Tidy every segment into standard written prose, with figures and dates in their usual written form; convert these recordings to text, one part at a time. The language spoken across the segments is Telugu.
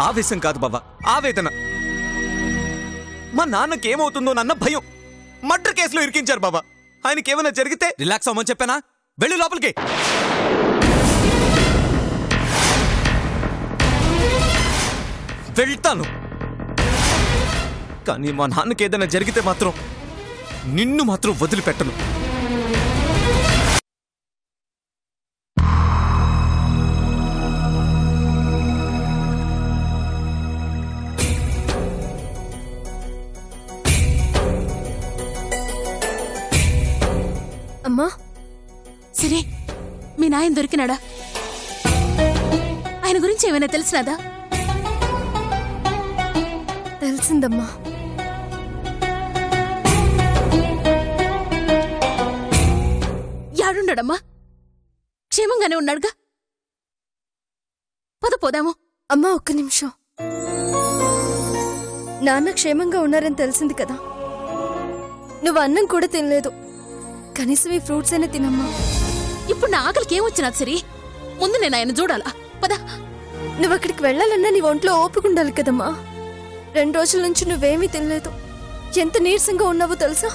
ఆవేశం కాదు బాబా, ఆవేదన. మా నాన్నకి ఏమవుతుందో నన్న భయం. మర్డర్ కేసులో ఇరికించారు బాబా. ఆయనకి ఏమైనా జరిగితే రిలాక్స్ అవ్వమని చెప్పానా? వెళ్ళి లోపలికి. వెళ్తాను, కానీ మా నాన్నకి ఏదైనా జరిగితే మాత్రం నిన్ను మాత్రం వదిలిపెట్టను. అమ్మా సరే, మీ నాయన దొరికినాడా? ఆయన గురించి ఏమైనా తెలిసినాదా? తెలిసిందమ్మా. యాడున్నాడమ్మా? క్షేమంగానే ఉన్నాడుగా? పోదాము. అమ్మా ఒక్క నిమిషం. నాన్న క్షేమంగా ఉన్నారని తెలిసింది కదా. నువ్వు అన్నం కూడా తినలేదు, కనీసం ఈ ఫ్రూట్స్ అయినా తినమ్మా. ఇప్పుడు నా ఆకలికి ఏమొచ్చినా సరే, ముందు నేను ఆయన చూడాలా. పదా. నువ్వు అక్కడికి వెళ్ళాలన్నా నీ ఒంట్లో ఓపుకుండాలి కదమ్మా. 2 రోజుల నుంచి నువ్వేమీ తినలేదు. ఎంత నీరసంగా ఉన్నావో తెలుసా?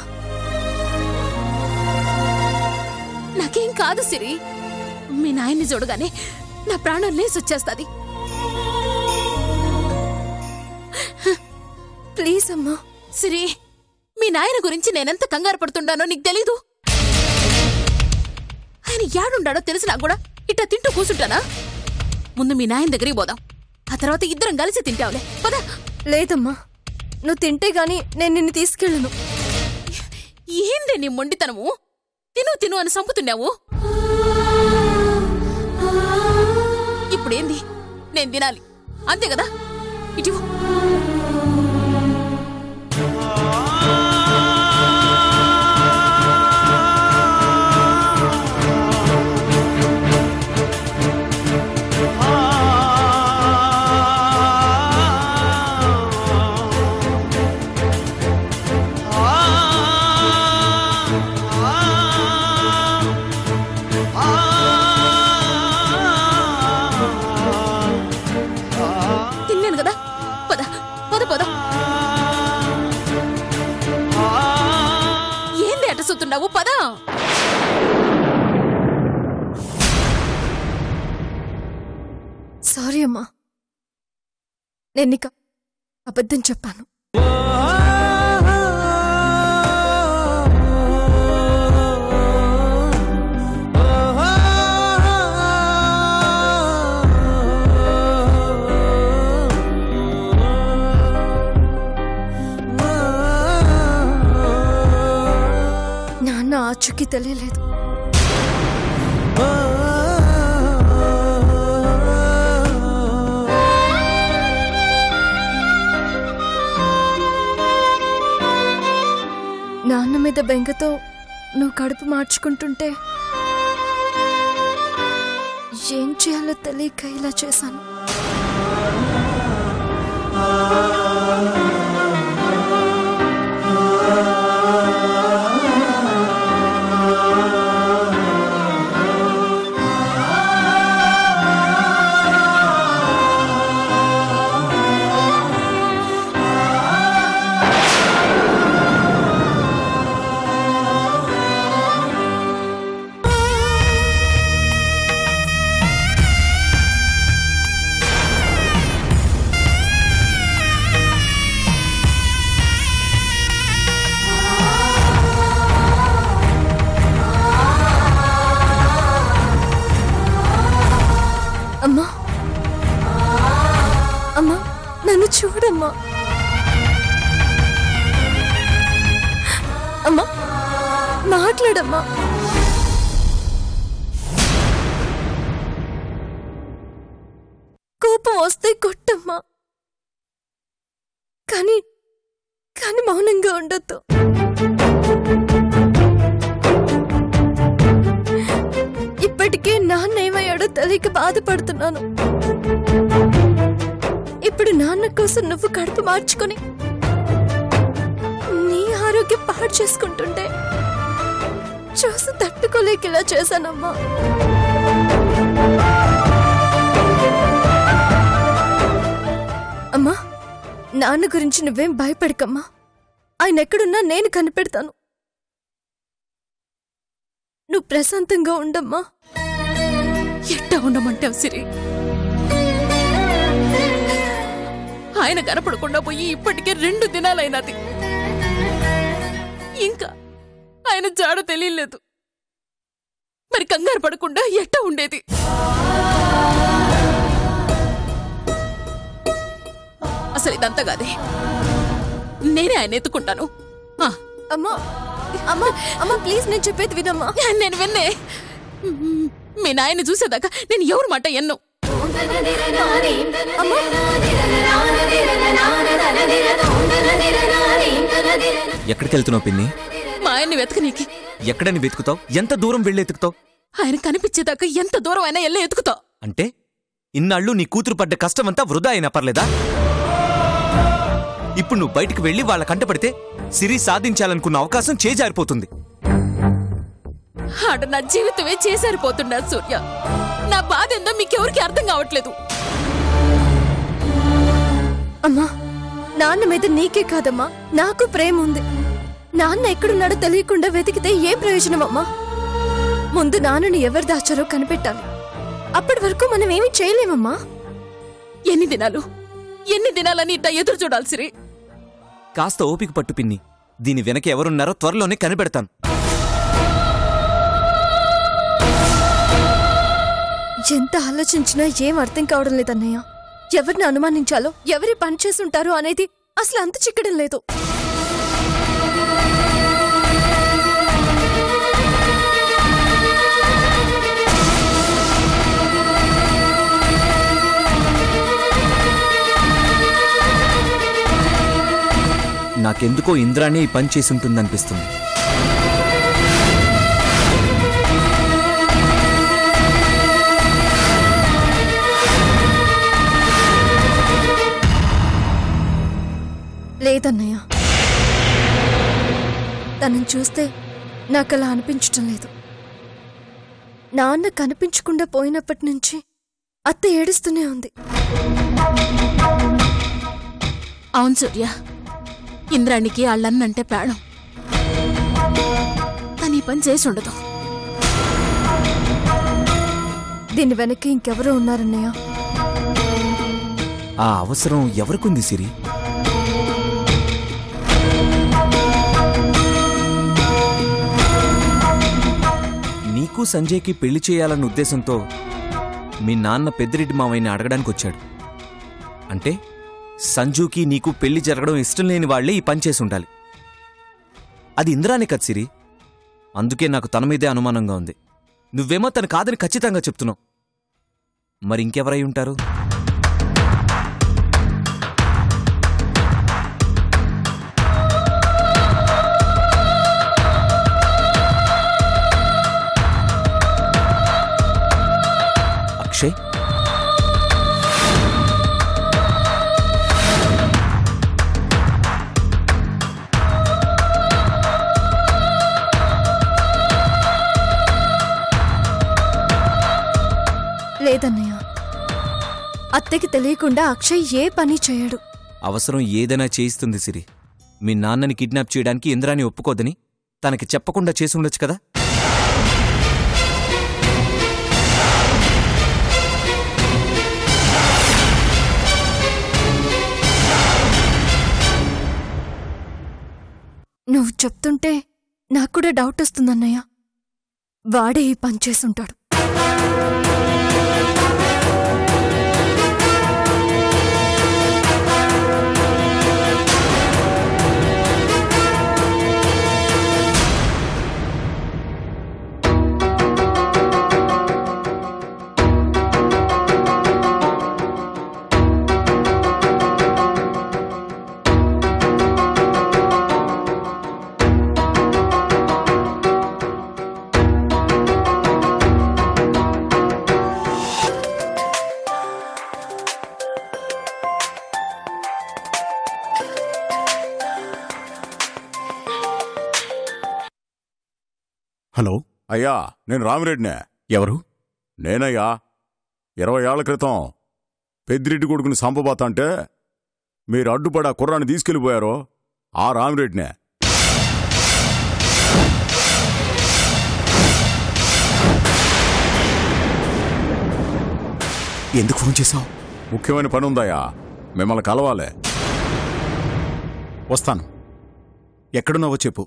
నాకేం కాదు సిరి. మీ నాయన్ని చూడగానే నా ప్రాణం లేసొచ్చేస్తుంది. ప్లీజ్ అమ్మా. సిరి, మీ నాయన గురించి నేనెంత కంగారు పడుతుండానో నీకు తెలీదు. ఆయన యాడుండాడో తెలిసినా కూడా ఇట్లా తింటూ కూర్చుంటానా? ముందు మీ నాయన దగ్గరికి పోదాం, ఆ తర్వాత ఇద్దరం కలిసి తింటావులే. పదా. లేదమ్మా, నువ్వు తింటే గాని నేను నిన్ను తీసుకెళ్ళను. ఏందే నీ మొండితనము? తిను అని సంపుతున్నావు. ఇప్పుడేంది? నేను తినాలి అంతే కదా? ఇటు పదా. సారీ అమ్మా, నేను నీకు అబద్ధం చెప్పాను. ఆచూకీ తెలియలేదు. నాన్న మీద బెంగతో నువ్వు కడుపు మార్చుకుంటుంటే ఏం చేయాలో తెలియక ఇలా చేశాను. అమ్మా, అమ్మా నన్ను చూడమ్మా. అమ్మా మాట్లాడమ్మా. కోపం వస్తే కొట్టమ్మా, కానీ మౌనంగా ఉండొద్దు. ఇప్పటికే నాన్న ఏమయ్యాడో తెలియక బాధపడుతున్నాను. ఇప్పుడు నాన్న కోసం నువ్వు కడుపు మార్చుకొని నీ ఆరోగ్యం పాడు చేసుకుంటుంటే చూసి తట్టుకోలేక ఇలా చేశానమ్మా. నాన్న గురించి నువ్వేం భయపడకమ్మా. ఆయన ఎక్కడున్నా నేను కనిపెడతాను. నువ్వు ప్రశాంతంగా ఉండమ్మా. ఎట్టా ఉండమంటావు సిరి? ఆయన కనపడకుండా పోయి ఇప్పటికే 2 దినాలైనది. ఇంకా ఆయన జాడ తెలియలేదు. మరి కంగారు పడకుండా ఎట్టా ఉండేది? అసలు ఇదంతా కాదే, నేనే ఆయన ఎత్తుకుంటాను. అమ్మా అమ్మా అమ్మా ప్లీజ్, నేను చెప్పేది వినమ్మా. నేను విన్నే. మీ నాయన్ని చూసేదాకా నేను ఎవరు మాట ఎన్ను. ఎక్కడికి వెళ్తున్నావు పిన్ని? మా ఆయన్ని వెతకనీకి. ఎక్కడని వెతుకుతావు? ఎంత దూరం వెళ్ళి ఎతుకుతావు? ఆయన కనిపించేదాకా ఎంత దూరం అయినా ఎల్ల ఎతుకుతావు. అంటే ఇన్నాళ్ళు నీ కూతురు పడ్డ కష్టమంతా వృధా అయినా పర్లేదా? ఇప్పుడు నువ్వు బయటికి వెళ్ళి వాళ్ళ కంటపడితే సిరి సాధించాలనుకున్న అవకాశం చేజారిపోతుంది. ఆడ నా జీవితమే చేసారిపోతుండా సూర్య. నా బాధ ఏందో మీకెవరికి అర్థం కావట్లేదు. అమ్మా, నాన్న మీద నీకే కాదమ్మా, నాకు ప్రేమ ఉంది. నాన్న ఎక్కడున్నాడో తెలియకుండా వెతికితే ఏం ప్రయోజనం అమ్మా? ముందు నాన్నని ఎవరు దాచారో కనిపెట్టాలి. అప్పటి వరకు మనం ఏమీ చేయలేమమ్మా. ఎన్ని దినాలని ఇట్లా ఎదురు చూడాలి సిరి? కాస్త ఓపిక పట్టు పిన్ని. దీని వెనక ఎవరున్నారో త్వరలోనే కనిపెడతాను. ఎంత ఆలోచించినా ఏం అర్థం కావడం లేదన్నయ్య. ఎవరిని అనుమానించాలో, ఎవరి పని చేసుంటారో అనేది అసలు అంత చిక్కడం లేదు. నాకెందుకో ఇంద్రానే ఈ పని చేసి ఉంటుందనిపిస్తుంది. లేదన్నయ్య, తనని చూస్తే నాకలా అనిపించటం లేదు. నాన్న కనిపించకుండా పోయినప్పటి నుంచి అత్త ఏడుస్తూనే ఉంది. అవును సూర్య, ఇంద్రానికి వాళ్ళన్నంటే ప్రాణం. తను ఈ పని చేసి ఉండదు. దీని వెనక్కి ఇంకెవరో ఉన్నారన్నయ్య. ఆ అవసరం ఎవరికుంది సిరి? నీకు సంజయ్కి పెళ్లి చేయాలన్న ఉద్దేశంతో మీ నాన్న పెద్దిరెడ్డి మావయ్యని అడగడానికి వచ్చాడు. అంటే సంజుకి నీకు పెళ్లి జరగడం ఇష్టం లేని వాళ్లే ఈ పని చేసి ఉండాలి. అది ఇంద్రానే కదా సిరి. అందుకే నాకు తన మీదే అనుమానంగా ఉంది. నువ్వేమో తను కాదని ఖచ్చితంగా చెప్తున్నావు. మరి ఇంకెవరై ఉంటారు? అక్షయ్, లేదన్నయ్య, అత్తకి తెలియకుండా అక్షయ్ ఏ పని చేయడు. అవసరం ఏదైనా చేయిస్తుంది సిరి. మీ నాన్నని కిడ్నాప్ చేయడానికి ఇంద్రాని ఒప్పుకోదని తనకి చెప్పకుండా చేసుండొచ్చు కదా. నువ్వు చెప్తుంటే నాకు కూడా డౌట్ వస్తుందన్నయ్య. వాడే ఈ పని చేసుంటాడు. హలో అయ్యా, నేను రామిరెడ్డినే. ఎవరు? నేనయ్యా. 20 ఏళ్ల క్రితం పెద్దిరెడ్డి కొడుకుని సంపబోతా అంటే మీరు అడ్డుపడి ఆ కుర్రాన్ని తీసుకెళ్ళిపోయారో ఆ రామిరెడ్డినే. ఎందుకు ఫోన్ చేశావు? ముఖ్యమైన పని ఉందయ్యా, మిమ్మల్ని కలవాలే. వస్తాను. ఎక్కడున్నావో చెప్పు.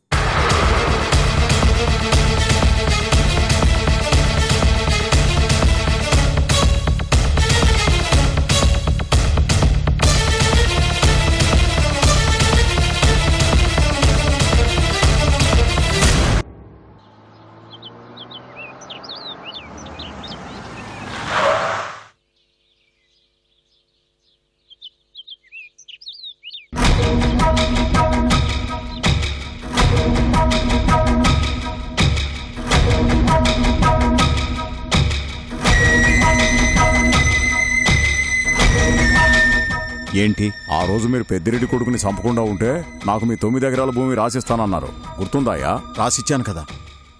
ఏంటి? ఆ రోజు మీరు పెద్దిరెడ్డి కొడుకుని చంపకుండా ఉంటే నాకు మీ 9 ఎకరాల భూమి రాసిస్తానన్నారు, గుర్తుందాయా? రాసిచ్చాను కదా.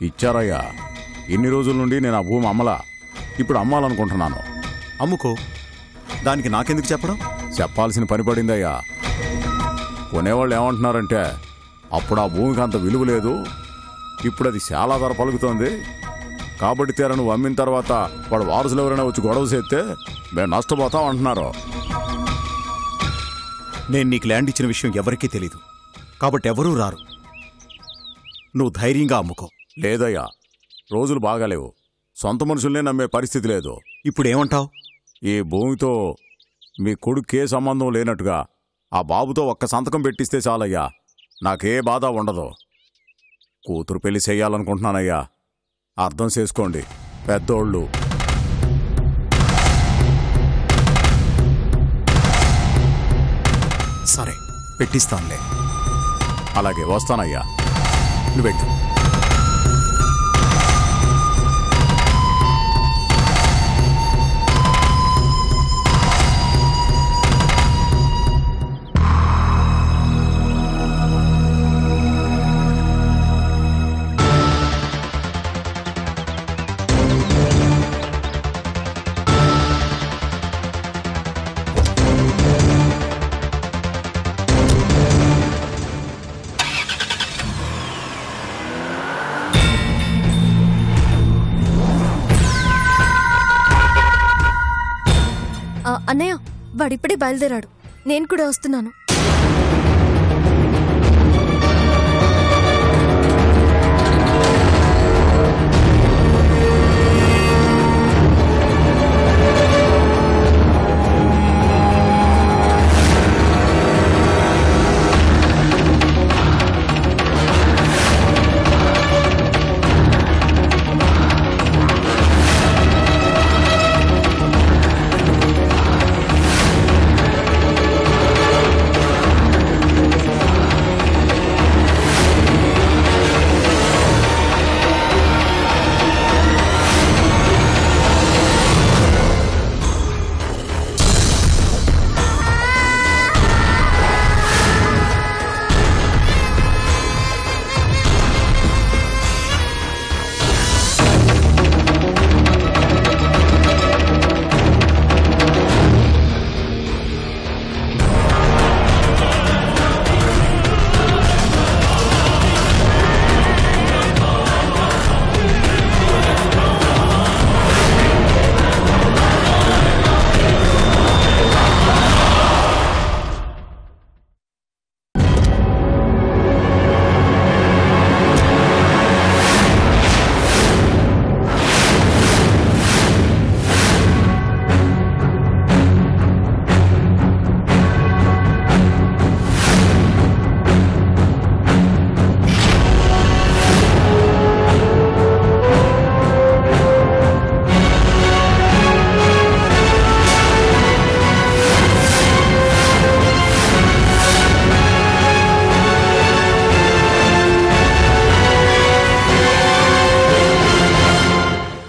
ఇచ్చారయ్యా. ఇన్ని రోజుల నుండి నేను ఆ భూమి అమ్మలా, ఇప్పుడు అమ్మాలనుకుంటున్నాను. అమ్ముకో, దానికి నాకెందుకు చెప్పడం? చెప్పాల్సిన పని పడిందయ్యా. కొనేవాళ్ళు ఏమంటున్నారంటే అప్పుడు ఆ భూమికి అంత విలువ లేదు, ఇప్పుడు అది చాలా ధర పలుకుతోంది కాబట్టి తీర నువ్వు అమ్మిన తర్వాత వాడు వారసులు ఎవరైనా వచ్చి గొడవ చేస్తే మేము నష్టపోతాం అంటున్నారు. నేను నీకు ల్యాండ్ ఇచ్చిన విషయం ఎవరికీ తెలీదు కాబట్టి ఎవరూ రారు. నువ్వు ధైర్యంగా అమ్ముకో. లేదయ్యా, రోజులు బాగాలేవు, సొంత మనుషుల్నే నమ్మే పరిస్థితి లేదు. ఇప్పుడేమంటావు? ఈ భూమితో మీ కొడుకే సంబంధం లేనట్టుగా ఆ బాబుతో ఒక్క సంతకం పెట్టిస్తే చాలయ్యా, నాకే బాధ ఉండదు. కూతురు పెళ్లి చెయ్యాలనుకుంటున్నానయ్యా, అర్థం చేసుకోండి పెద్దోళ్ళు. సరే, పెట్టిస్తానులే. అలాగే, వస్తానయ్యా. నువ్వు వెళ్ళు. అన్నయ్య, వాడిప్పుడే బయలుదేరాడు. నేను కూడా వస్తున్నాను.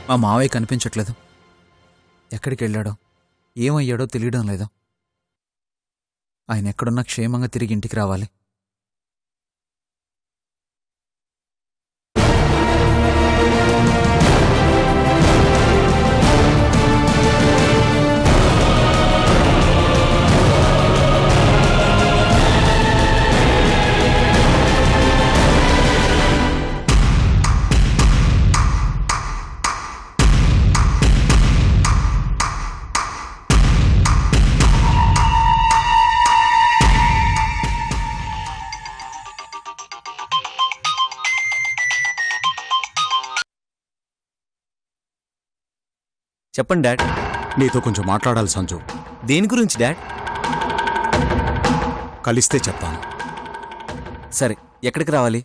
మా మావయ్య కనిపించట్లేదు. ఎక్కడికి వెళ్ళాడో ఏమయ్యాడో తెలియడం లేదు. ఆయన ఎక్కడున్నా క్షేమంగా తిరిగి ఇంటికి రావాలి. చెప్పండి డాడ్. నీతో కొంచెం మాట్లాడాలి సంజు. దేని గురించి డాడ్? కలిస్తే చెప్తాను. సరే, ఎక్కడికి రావాలి?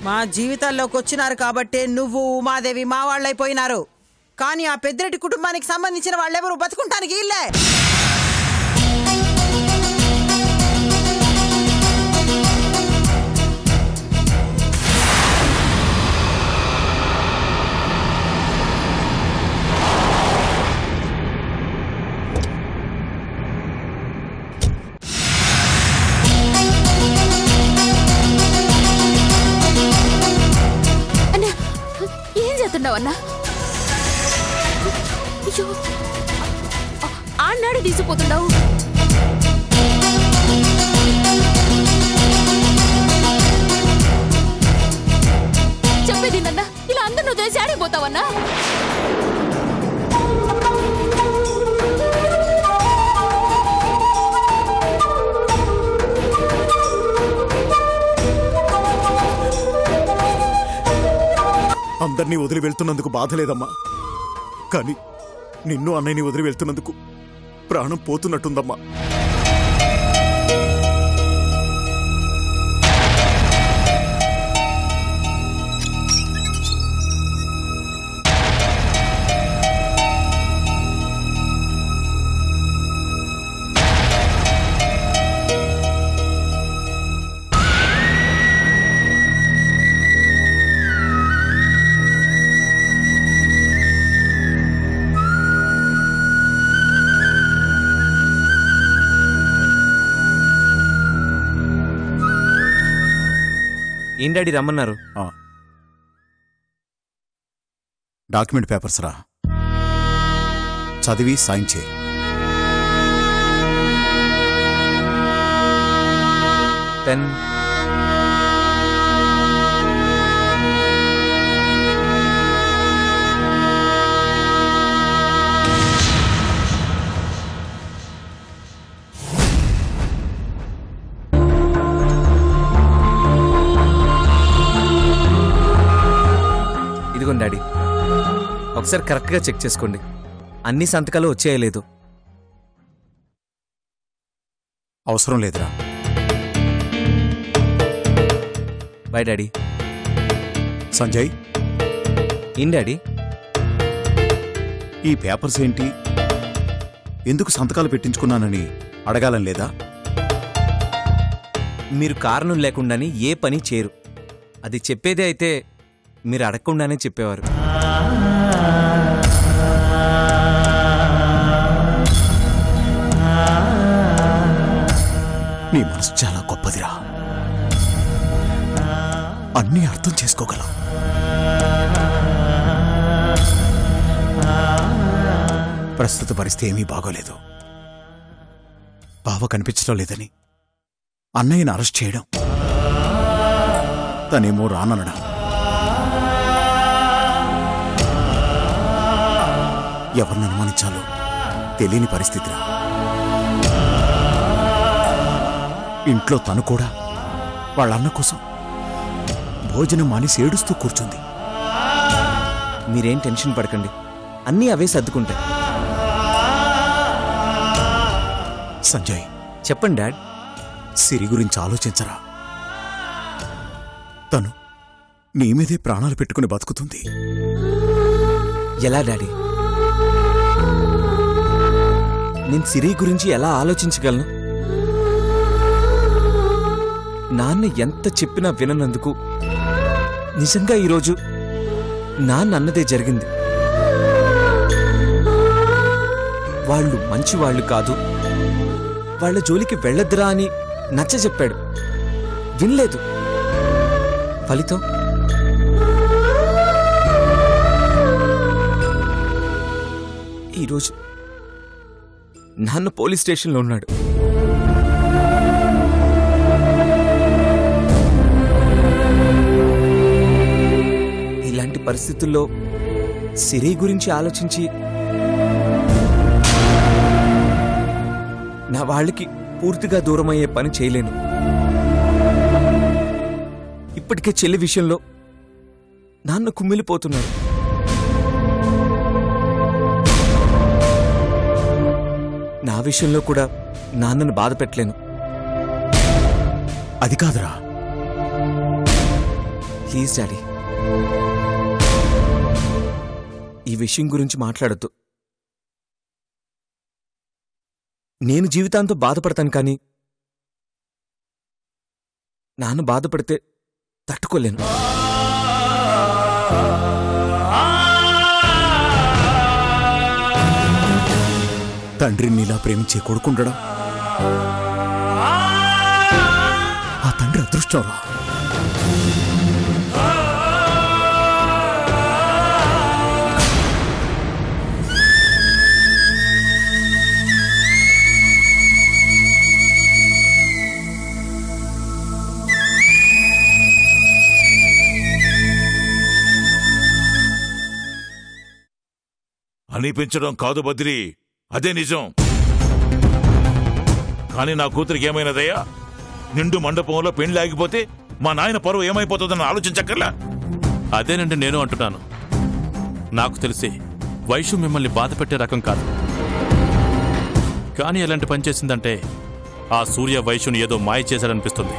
మా జీవితాల్లోకి వచ్చినారు కాబట్టే నువ్వు ఉమాదేవి మా వాళ్ళైపోయినారు. కానీ ఆ పెద్దిరెడ్డి కుటుంబానికి సంబంధించిన వాళ్ళెవరూ బతుకుంటానికి ఇల్లే. ఏం చేస్తున్నావన్నా? అయ్యో, ఆనాడు తీసిపోతుండవు. చెప్పేది నన్నా, ఇలా అందరు నువ్వు చేసి ఆడిపోతావన్నా? అందరినీ వదిలి వెళ్తున్నందుకు బాధ లేదమ్మా, కానీ నిన్ను అన్నయ్యని వదిలి వెళ్తున్నందుకు ప్రాణం పోతున్నట్టుందమ్మా. ఏం డాడీ రమ్మన్నారు? డాక్యుమెంట్ పేపర్స్ రా, చదివి సైన్ చేయి. పెన్. ఇదిగోండి డాడీ, ఒకసారి కరెక్ట్గా చెక్ చేసుకోండి. అన్ని సంతకాలు వచ్చేయలేదు. అవసరం లేదురా. Bye daddy. సంజయ్, ఏం డాడీ? ఈ పేపర్స్ ఏంటి? ఎందుకు సంతకాలు పెట్టించుకున్నానని అడగాలని లేదా? మీరు కారణం లేకుండానే ఏ పని చేయరు. అది చెప్పేదే అయితే మీరు అడగకుండానే చెప్పేవారు. నీ మనసు చాలా గొప్పదిరా, అన్నీ అర్థం చేసుకోగలవు. ప్రస్తుత పరిస్థితి ఏమీ బాగోలేదు. బావ కనిపించడం లేదని అన్నయ్యని అరెస్ట్ చేయడం, తనేమో రాననడం, ఎవరిని అనుమానించాలో తెలియని పరిస్థితిరా. ఇంట్లో తను కూడా వాళ్ళ అన్న కోసం భోజనం మానేసి ఏడుస్తూ కూర్చుంది. మీరేం టెన్షన్ పడకండి, అన్నీ అవే సర్దుకుంటాయి. సంజయ్, చెప్పండి డాడ్. సిరి గురించి ఆలోచించరా. తను నీ మీదే ప్రాణాలు పెట్టుకుని బతుకుతుంది. ఎలా డాడీ? నేను సిరి గురించి ఎలా ఆలోచించగలను? నాన్న ఎంత చెప్పినా విననందుకు నిజంగా ఈరోజు నాన్న అన్నదే జరిగింది. వాళ్ళు మంచివాళ్లు కాదు, వాళ్ల జోలికి వెళ్ళొద్దురా అని నచ్చజెప్పాడు. వినలేదు. ఫలితం ఈరోజు నాన్న పోలీస్ స్టేషన్లో ఉన్నాడు. పరిస్థితుల్లో సిరి గురించి ఆలోచించి నా వాళ్ళకి పూర్తిగా దూరమయ్యే పని చేయలేను. ఇప్పటికే చెల్లి విషయంలో నాన్న కుమ్మిలిపోతున్నారు. నా విషయంలో కూడా నాన్నను బాధ పెట్టలేను. అది కాదురా. ప్లీజ్ డాడీ, ఈ విషయం గురించి మాట్లాడొద్దు. నేను జీవితాంతం బాధపడతాను, కానీ నాన్న బాధపడితే తట్టుకోలేను. తండ్రిని నీలా ప్రేమించే కొడుకుండడం ఆ తండ్రి అదృష్టంరా. అనిపించడం కాదు బద్రి, అదే నిజం. కానీ నా కూతురికి ఏమైనదయ్యా? నిండు మండపంలో పెళ్లి ఆగిపోతే మా నాయన పరువు ఏమైపోతుందని ఆలోచించక్కర్లా? అదేనండి నేను అంటున్నాను. నాకు తెలిసి వైషు మిమ్మల్ని బాధ పెట్టే రకం కాదు. కానీ ఎలాంటి పని చేసిందంటే ఆ సూర్య వైషుని ఏదో మాయ చేశాడనిపిస్తుంది.